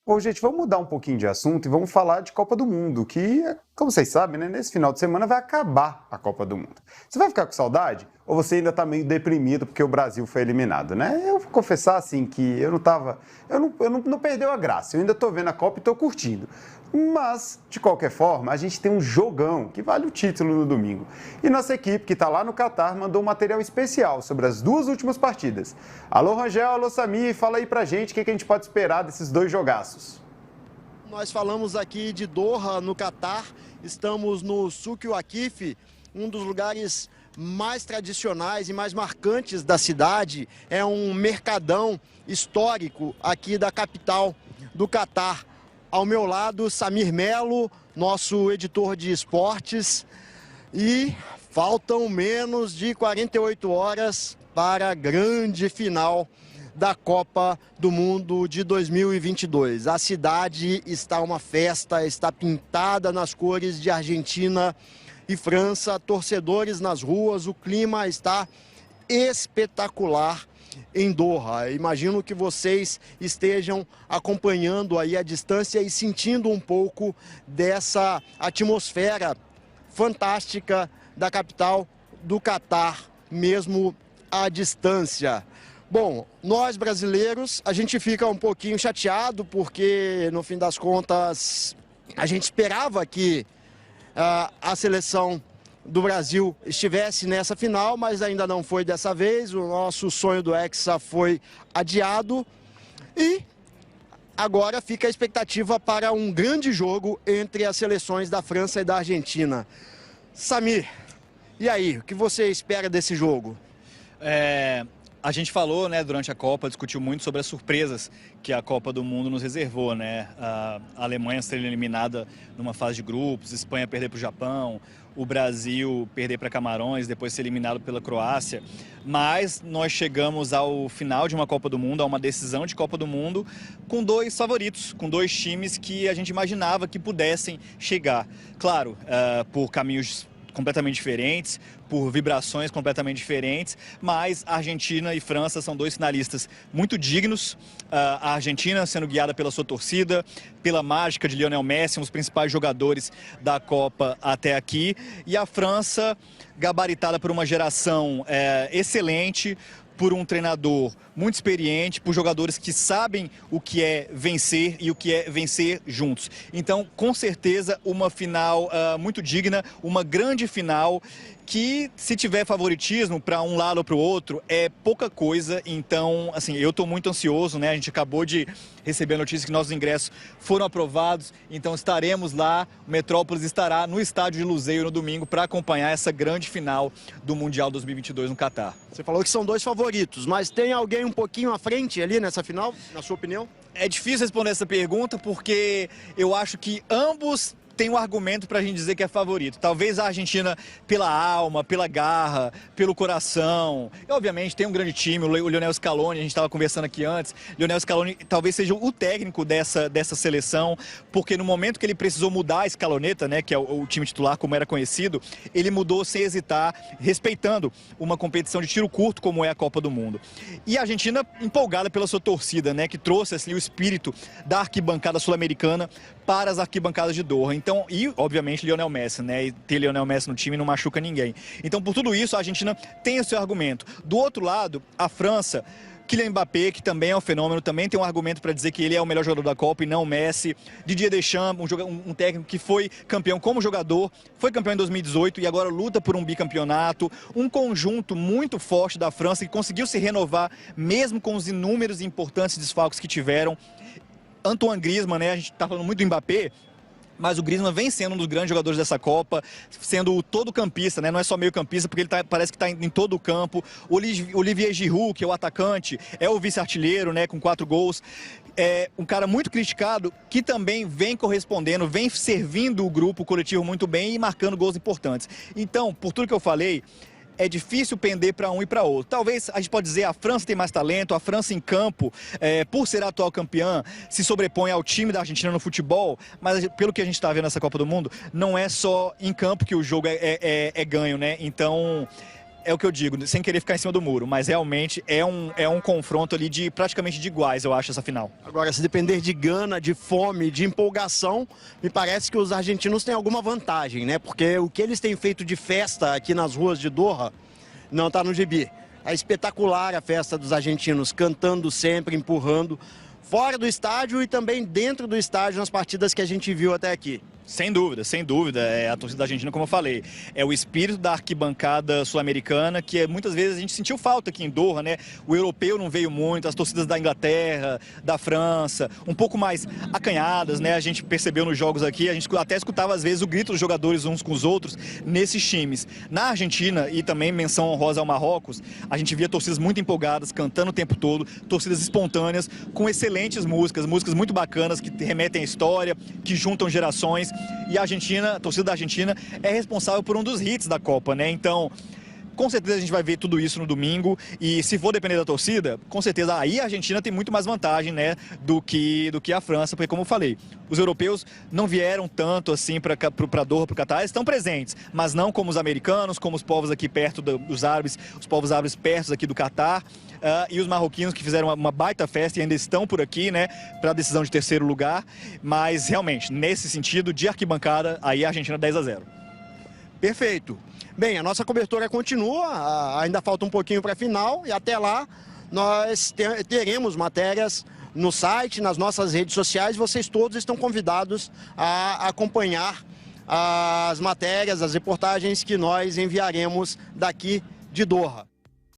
Ô, gente, vamos mudar um pouquinho de assunto e vamos falar de Copa do Mundo, que, como vocês sabem, né, nesse final de semana vai acabar a Copa do Mundo. Você vai ficar com saudade? Ou você ainda tá meio deprimido porque o Brasil foi eliminado, né? Eu vou confessar, assim, que eu não tava... não perdeu a graça. Eu ainda tô vendo a Copa e tô curtindo. Mas, de qualquer forma, a gente tem um jogão que vale o título no domingo. E nossa equipe, que está lá no Catar, mandou um material especial sobre as duas últimas partidas. Alô, Rangel, alô, Samir, fala aí pra gente o que a gente pode esperar desses dois jogaços. Nós falamos aqui de Doha, no Catar. Estamos no Souk Waqif, um dos lugares mais tradicionais e mais marcantes da cidade. É um mercadão histórico aqui da capital do Catar. Ao meu lado, Samir Melo, nosso editor de esportes. E faltam menos de 48 horas para a grande final da Copa do Mundo de 2022. A cidade está uma festa, está pintada nas cores de Argentina e França, torcedores nas ruas, o clima está espetacular em Doha. Imagino que vocês estejam acompanhando aí a distância e sentindo um pouco dessa atmosfera fantástica da capital do Catar, mesmo à distância. Bom, nós brasileiros, a gente fica um pouquinho chateado porque, no fim das contas, a gente esperava que a seleção do Brasil estivesse nessa final, mas ainda não foi dessa vez. O nosso sonho do Hexa foi adiado e agora fica a expectativa para um grande jogo entre as seleções da França e da Argentina. Samir, e aí, o que você espera desse jogo? A gente falou, né, durante a Copa, discutiu muito sobre as surpresas que a Copa do Mundo nos reservou, né? A Alemanha ser eliminada numa fase de grupos, Espanha perder para o Japão, o Brasil perder para Camarões, depois ser eliminado pela Croácia. Mas nós chegamos ao final de uma Copa do Mundo, a uma decisão de Copa do Mundo, com dois favoritos, com dois times que a gente imaginava que pudessem chegar. Claro, por caminhos completamente diferentes, por vibrações completamente diferentes, mas Argentina e França são dois finalistas muito dignos. A Argentina sendo guiada pela sua torcida, pela mágica de Lionel Messi, um dos principais jogadores da Copa até aqui, e a França gabaritada por uma geração excelente, por um treinador muito experiente, por jogadores que sabem o que é vencer e o que é vencer juntos. Então, com certeza, uma final muito digna, uma grande final que, se tiver favoritismo para um lado ou para o outro, é pouca coisa. Então, assim, eu estou muito ansioso, né? A gente acabou de receber a notícia que nossos ingressos foram aprovados, então estaremos lá, o Metrópolis estará no estádio de Luseio no domingo para acompanhar essa grande final do Mundial 2022 no Catar. Você falou que são dois favoritos, mas tem alguém um pouquinho à frente ali nessa final, na sua opinião? É difícil responder essa pergunta porque eu acho que ambos têm um argumento para a gente dizer que é favorito. Talvez a Argentina pela alma, pela garra, pelo coração. E, obviamente, tem um grande time, o Lionel Scaloni, a gente estava conversando aqui antes. Lionel Scaloni talvez seja o técnico dessa seleção, porque no momento que ele precisou mudar a escaloneta, né, que é o time titular, como era conhecido, ele mudou sem hesitar, respeitando uma competição de tiro curto como é a Copa do Mundo. E a Argentina empolgada pela sua torcida, né, que trouxe assim, o espírito da arquibancada sul-americana para as arquibancadas de Doha. Então, e obviamente Lionel Messi, né? E ter Lionel Messi no time não machuca ninguém. Então, por tudo isso, a Argentina tem o seu argumento. Do outro lado, a França, Kylian Mbappé, que também é um fenômeno, também tem um argumento para dizer que ele é o melhor jogador da Copa e não o Messi. Didier Deschamps, um técnico que foi campeão como jogador, foi campeão em 2018 e agora luta por um bicampeonato. Um conjunto muito forte da França que conseguiu se renovar, mesmo com os inúmeros e importantes desfalques que tiveram. Antoine Griezmann, né? A gente está falando muito do Mbappé, mas o Griezmann vem sendo um dos grandes jogadores dessa Copa, sendo o todo campista, né? Não é só meio campista, porque ele parece que está em todo o campo. Olivier Giroud, que é o atacante, é o vice-artilheiro, né? Com 4 gols. É um cara muito criticado, que também vem correspondendo, vem servindo o grupo coletivo muito bem e marcando gols importantes. Então, por tudo que eu falei, é difícil pender para um e para outro. Talvez a gente pode dizer a França tem mais talento, a França em campo, por ser a atual campeã, se sobrepõe ao time da Argentina no futebol, mas pelo que a gente está vendo nessa Copa do Mundo, não é só em campo que o jogo é ganho, né? Então, É o que eu digo, sem querer ficar em cima do muro, mas realmente é um confronto ali de praticamente de iguais, eu acho, essa final. Agora, se depender de gana, de fome, de empolgação, me parece que os argentinos têm alguma vantagem, né? Porque o que eles têm feito de festa aqui nas ruas de Doha não está no gibi. É espetacular a festa dos argentinos, cantando sempre, empurrando, fora do estádio e também dentro do estádio nas partidas que a gente viu até aqui. Sem dúvida, é a torcida da Argentina, como eu falei, é o espírito da arquibancada sul-americana que muitas vezes a gente sentiu falta aqui em Doha, né? O europeu não veio muito, as torcidas da Inglaterra, da França, um pouco mais acanhadas, né? A gente percebeu nos jogos aqui, a gente até escutava às vezes o grito dos jogadores uns com os outros nesses times. Na Argentina, e também menção honrosa ao Marrocos, a gente via torcidas muito empolgadas, cantando o tempo todo, torcidas espontâneas, com excelentes músicas muito bacanas que remetem à história, que juntam gerações. E a Argentina, a torcida da Argentina é responsável por um dos hits da Copa, né? Então, com certeza a gente vai ver tudo isso no domingo e se for depender da torcida, com certeza aí a Argentina tem muito mais vantagem, né, do que a França, porque como eu falei, os europeus não vieram tanto assim para Doha, para o Catar, estão presentes, mas não como os americanos, como os povos aqui perto dos árabes, os povos árabes perto aqui do Catar. E os marroquinos que fizeram uma baita festa e ainda estão por aqui, né, para a decisão de terceiro lugar. Mas, realmente, nesse sentido, de arquibancada, aí a Argentina 10-0. Perfeito. Bem, a nossa cobertura continua, ainda falta um pouquinho para a final e até lá nós teremos matérias no site, nas nossas redes sociais. Vocês todos estão convidados a acompanhar as matérias, as reportagens que nós enviaremos daqui de Doha.